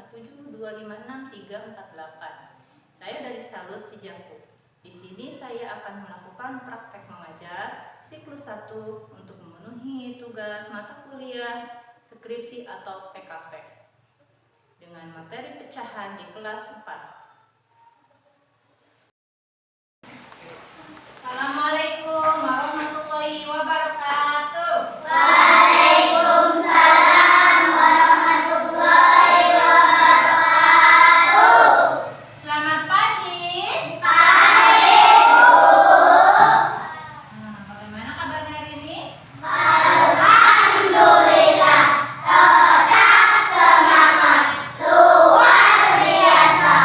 0812563348. Saya dari Salut Cijakuk. Di sini saya akan melakukan praktek mengajar siklus 1 untuk memenuhi tugas mata kuliah, skripsi atau PKP dengan materi pecahan di kelas 4. Assalamualaikum warahmatullahi wabarakatuh. Waalaikumsalam warahmatullahi wabarakatuh. Selamat pagi. Pagi, Bu. Bagaimana kabarnya hari ini? Alhamdulillah, tetap semangat, luar biasa.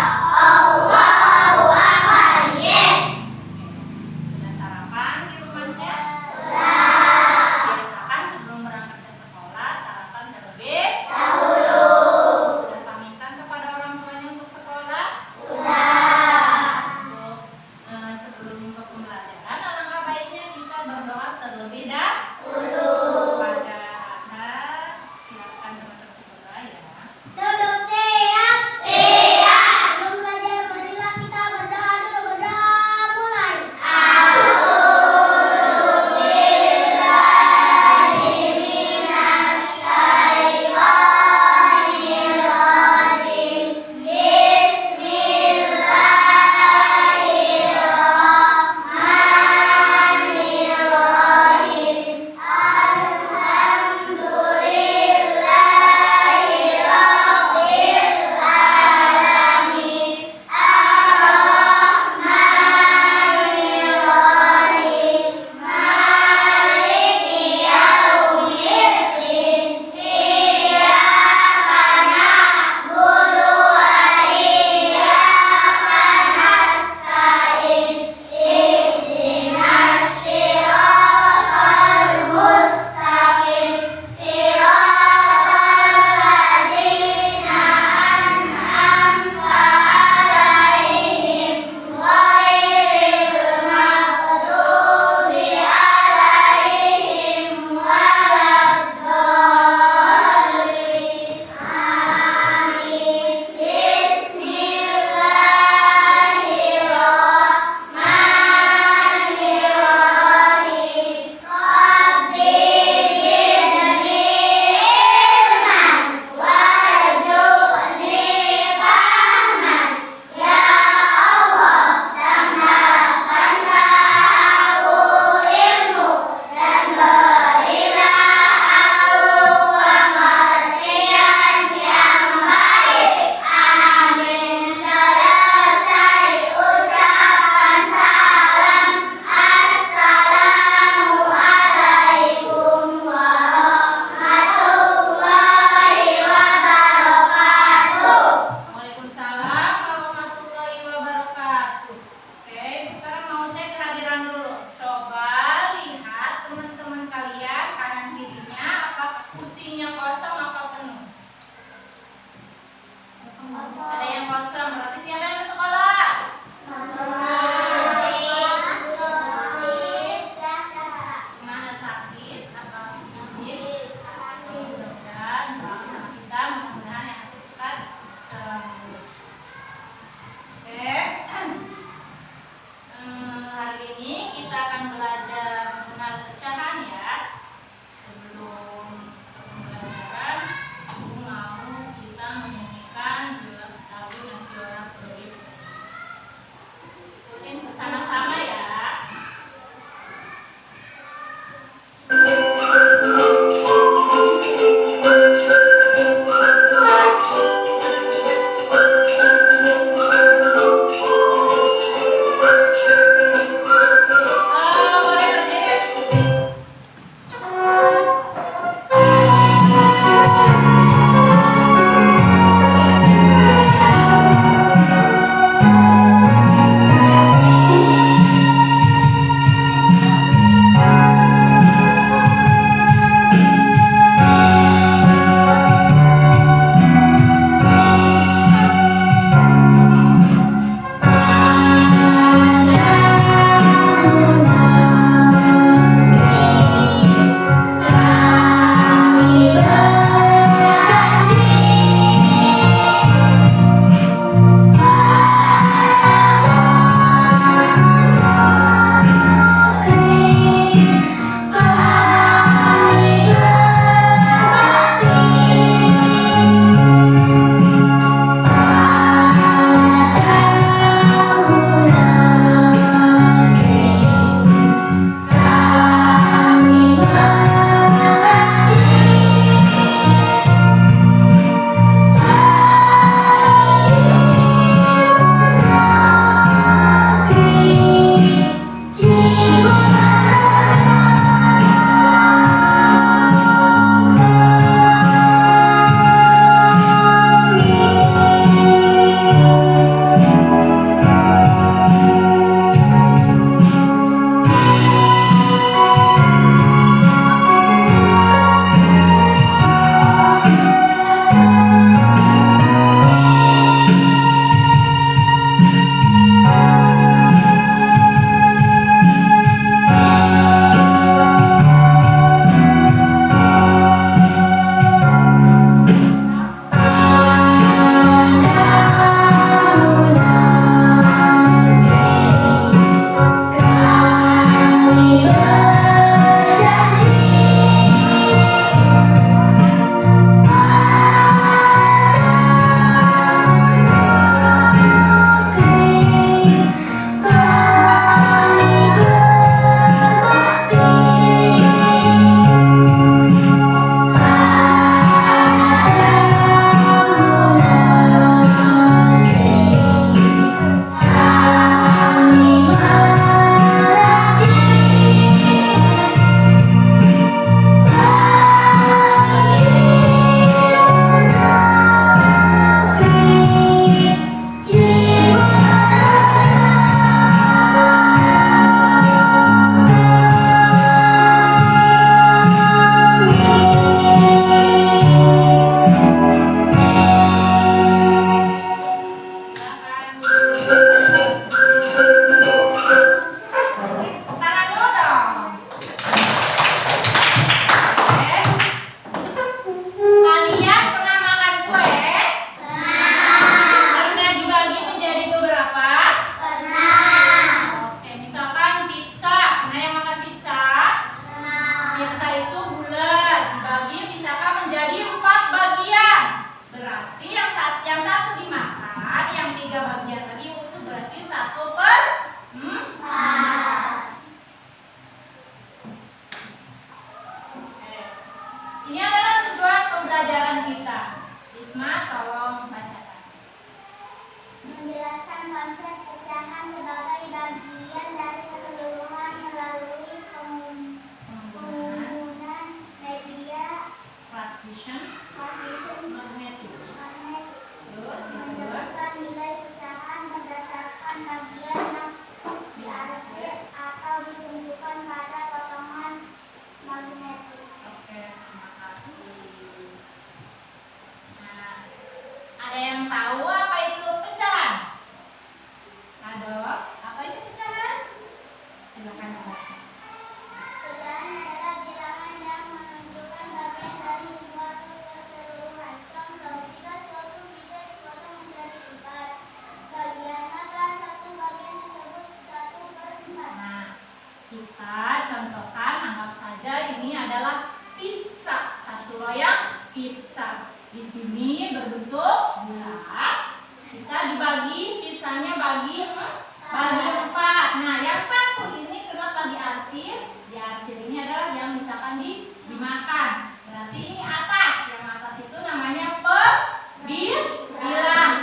misalnya bagi 4. Nah, yang satu ini kenapa diarsir? Diarsir ini adalah yang misalkan dimakan. Berarti ini atas. Yang atas itu namanya pembilang.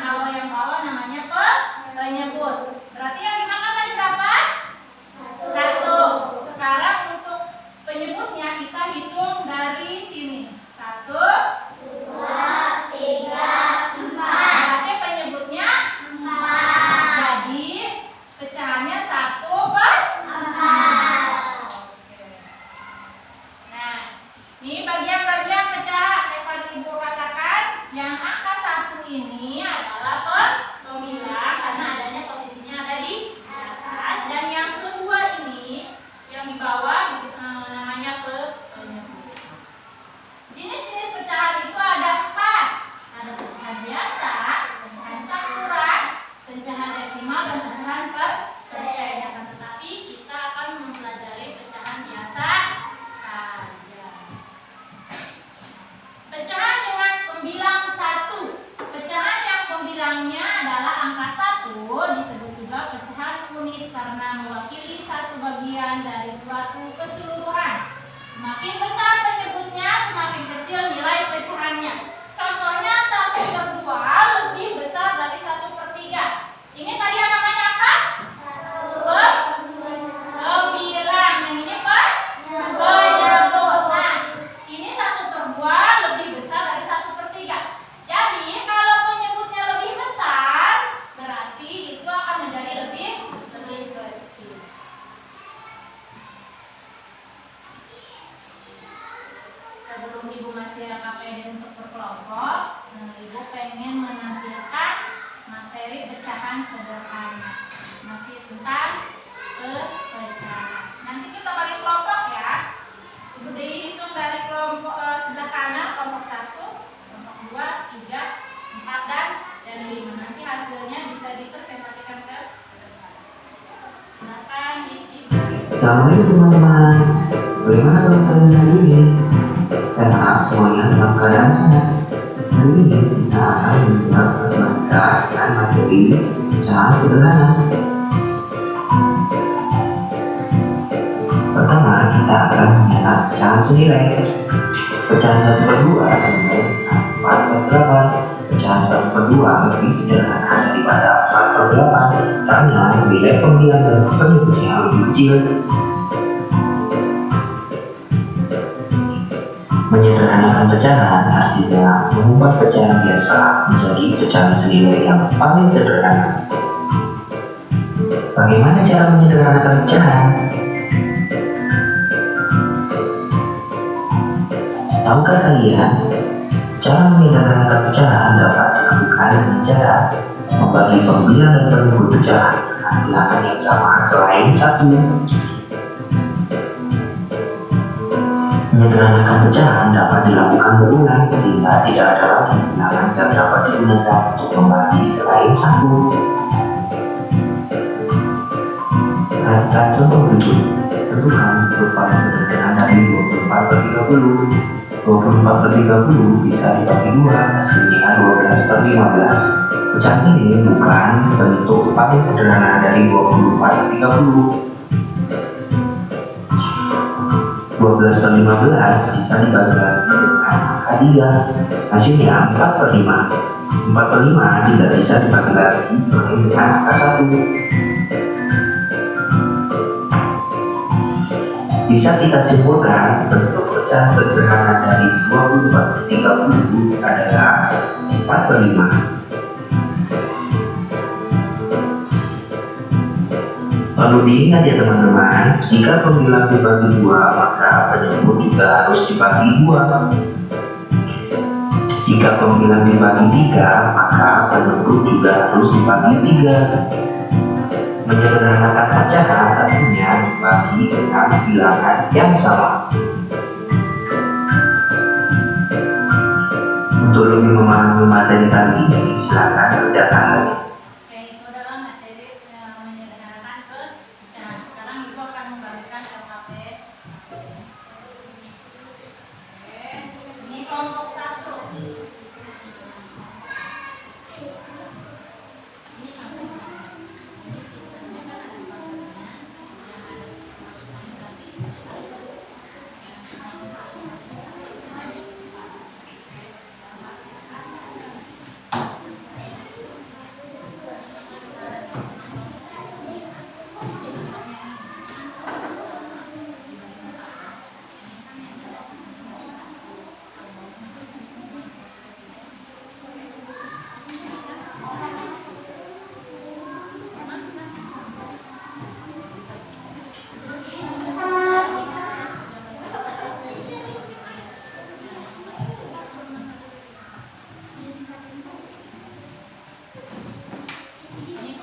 Kalau yang bawah namanya penyebut. Berarti yang dimakan tadi berapa? 1. Sekarang untuk penyebutnya kita hitung dari sini. 1, 2, 3, 4. berarti penyebutnya 4. jadi pecahannya 1/4. Oke. Nah, ini bagian-bagian pecahan yang tadi Ibu katakan. Yang angka 1 ini adalah pembilang karena adanya posisinya ada di atas. Dan yang kedua ini yang di bawah namanya penyebut. Jenis-jenis pecahan itu ada 4. Ada pecahan biasa, pecahan campuran, pecahan desimal, dan pecahan persen. Akan tetapi kita akan mempelajari pecahan biasa saja. Pecahan dengan pembilang 1. Pecahan yang pembilangnya adalah angka 1 disebut juga pecahan unit karena mewakili satu bagian dari suatu keseluruhan. Semakin besar penyebutnya, semakin kecil nilai pecahannya. Contohnya 1/2 lebih besar dari 1/3. Ini tadi yang namanya apa? Pembilang. Yang ini penyebut. Nah, ini 1/2 lebih besar dari 1/3. Jadi kalau penyebutnya lebih besar, berarti itu akan menjadi lebih kecil. Sebelum Ibu masih KPD untuk berkelompok, Ibu pengen menampilkan materi pecahan sederhana. Masih tentang pecahan. Nanti kita bagi kelompok ya. Ibu dihitung dari kelompok sebelah kanan, kelompok 1, kelompok 2, 3, 4, dan 5. Nanti hasilnya bisa dipresentasikan ke depan. Silakan disimak. Assalamualaikum teman-teman. Bagaimana kabar kalian hari ini? Saya harap semuanya dalam keadaan sehat. Hari ini kita akan belajar matematika dengan materi pecahan sederhana. Pertama, kita akan mencatat pecahan senilai. Pecahan 1/2 senilai 4/8. Pecahan 1/2 lebih sederhana daripada 4/8 karena nilai pembilang dan penyebutnya lebih kecil. Menyederhanakan pecahan artinya mengubah pecahan biasa menjadi pecahan senilai yang paling sederhana. Bagaimana cara menyederhanakan pecahan? Tahukah kalian, cara menyederhanakan pecahan dapat dilakukan dengan cara membagi pembilang dan penyebut pecahan dengan bilangan yang sama selain 1. Menyederhanakan pecahan dapat dilakukan berulang hingga tidak ada lagi bilangan yang dapat digunakan untuk membagi selain 1. Perhatikan contoh berikut. Tentukan bentuk paling sederhana dari 24/30. 24/30 bisa dibagi 2, hasilnya 12/15. Pecahan ini bukan bentuk paling sederhana dari 24/30. 12/15 bisa dibagi lagi dengan angka 3, hasilnya 4/5. 4/5 tidak bisa dibagi lagi selain dengan angka 1. Bisa kita simpulkan bentuk pecahan sederhana dari 24/30 adalah 4/5. Perlu diingat ya teman-teman, jika pembilang dibagi 2, maka penyebut juga harus dibagi 2. Jika pembilang dibagi 3, maka penyebut juga harus dibagi 3. Menyederhanakan pecahan artinya dibagi dengan bilangan yang sama. Untuk lebih memahami materi kali ini, silakan kerjakan lagi. Oke, itu adalah materi menyederhanakan pecahan. Sekarang Ibu akan membagikan LKP. Oke, ini kelompok 1. Ini kelompok 1.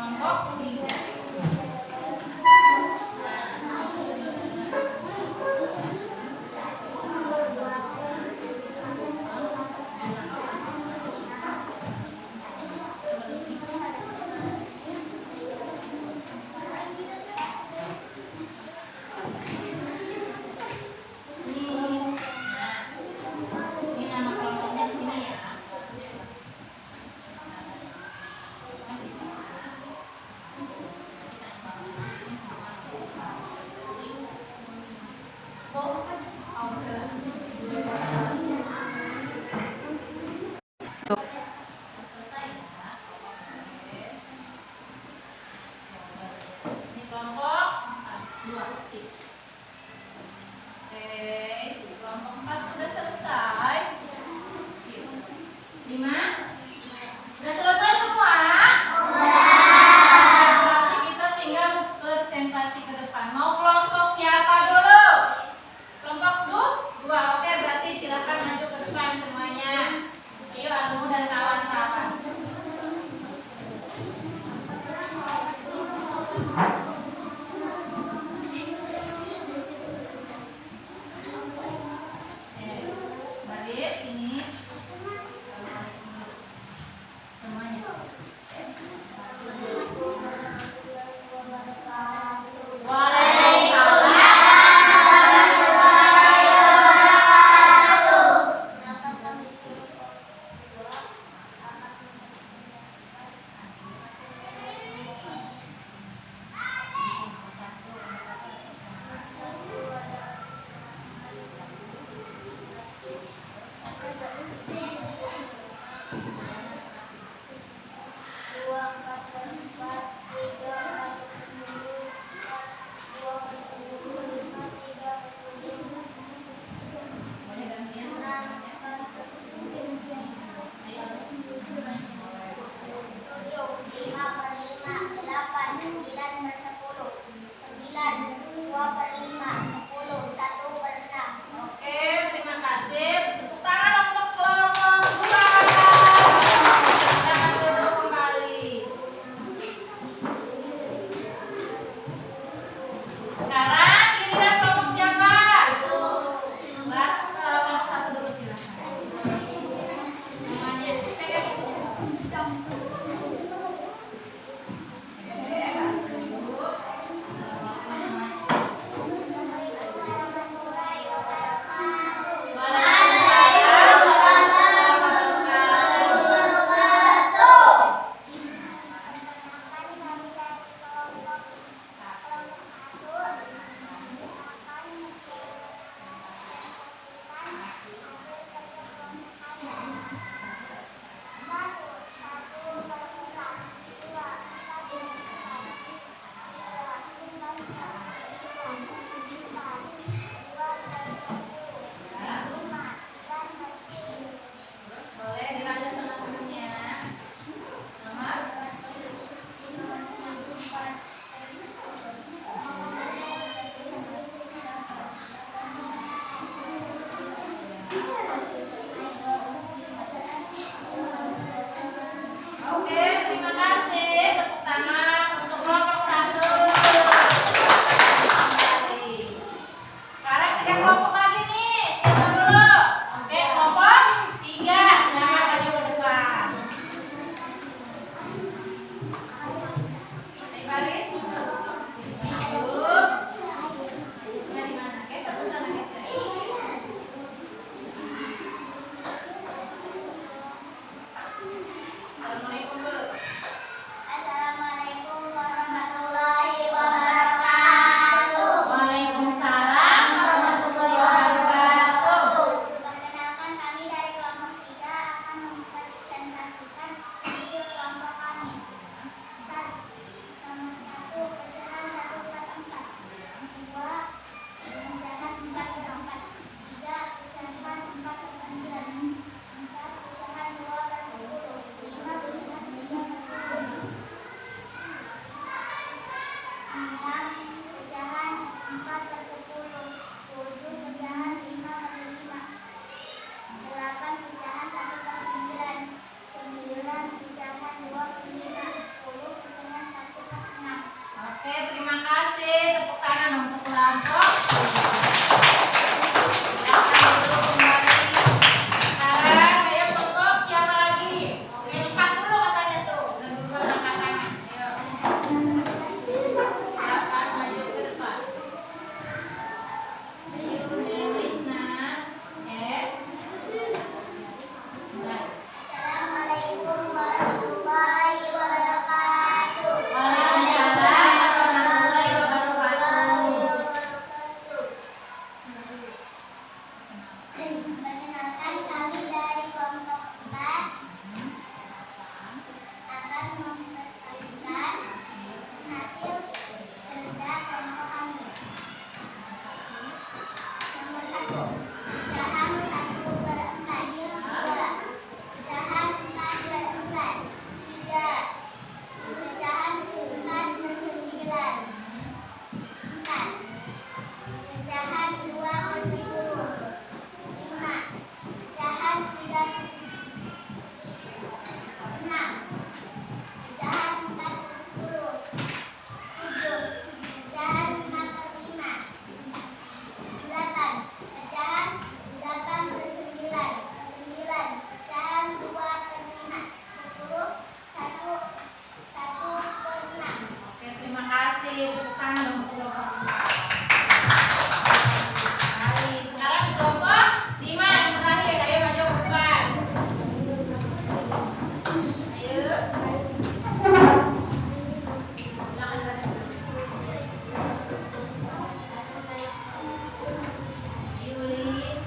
kelompok 3. Ini nama kelompoknya di sini ya. Ini kelompok 2 sip. Oke, kelompok 4 sudah selesai. Sip. 5 sudah selesai semua? Berarti kita tinggal presentasi ke depan. Mau kelompok siapa dulu? Kelompok 2. Oke, berarti silakan maju ke depan semuanya. Ayo Anu dan kawan-kawan. Baris ini semuanya. Waalaikumsalam. tangan dong untuk kelompok 4. Baik, sekarang kelompok 5 yang terakhir. Ayo maju ke depan. Ayo. Silakan baris. Yuli.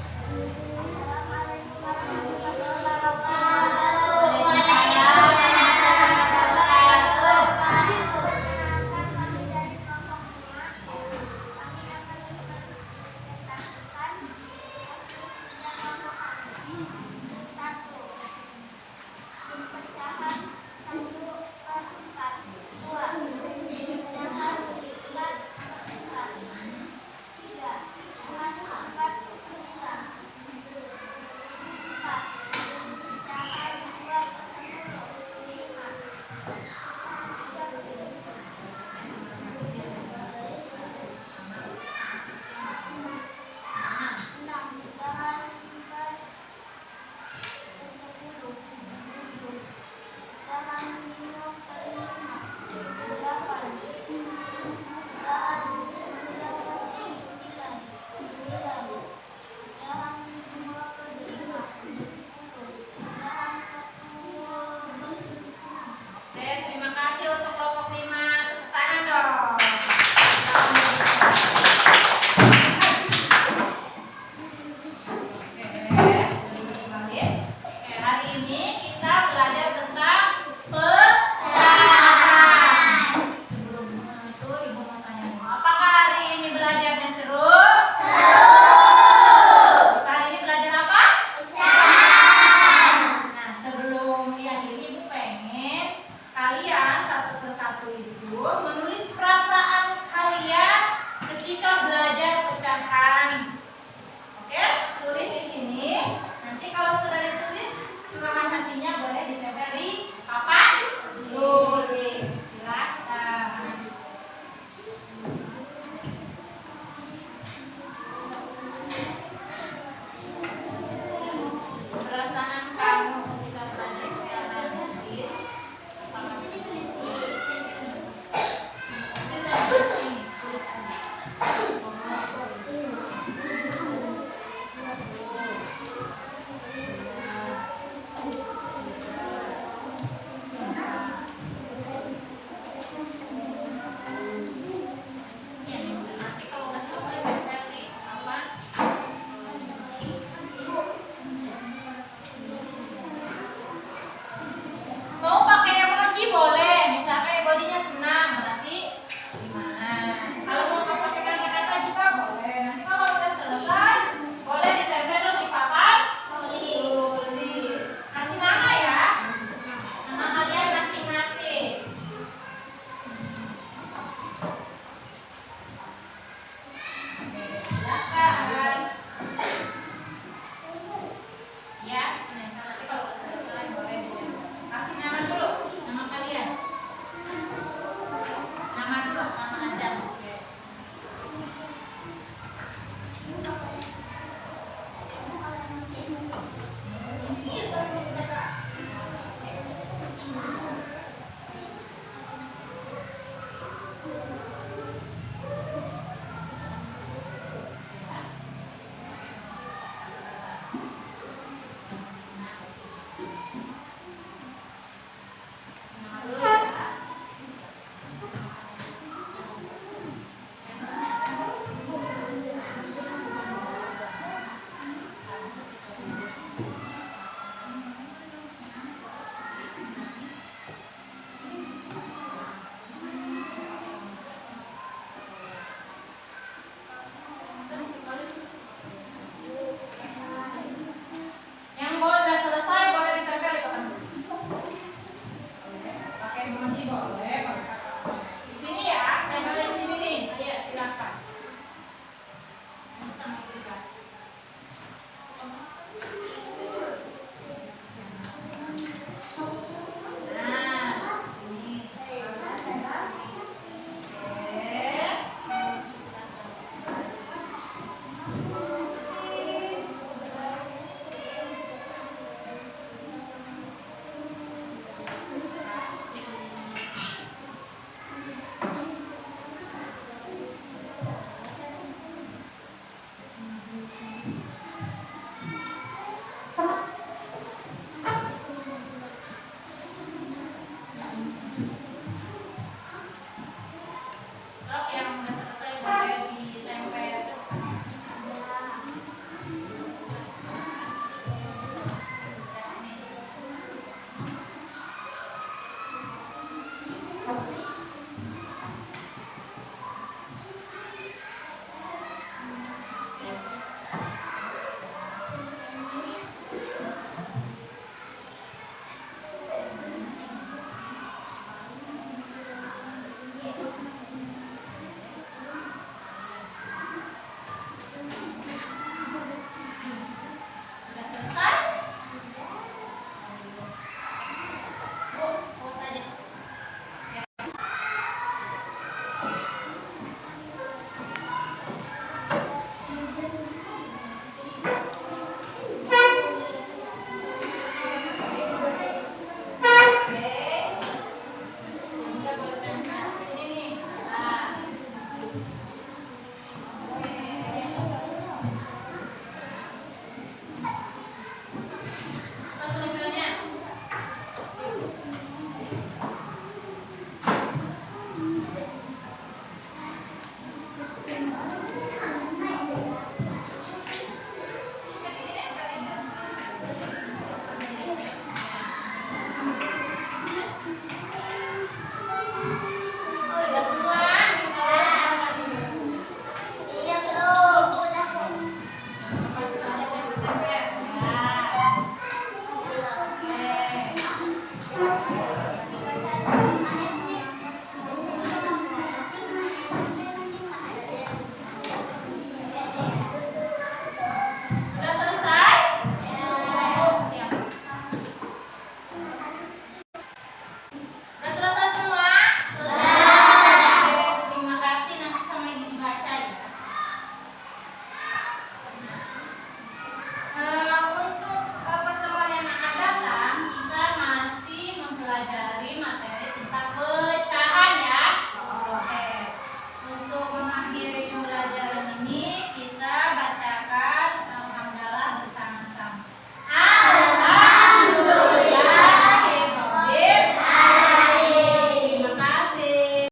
Terima kasih untuk kelompok 5. Tepuk tangan dong. Oke, hari ini kita belajar tentang pecahan. Sebelum itu Ibu mau tanya, apakah hari ini belajarnya seru? Hari ini belajar apa? Nah, sebelum diakhiri Ibu pengen kalian satu persatu itu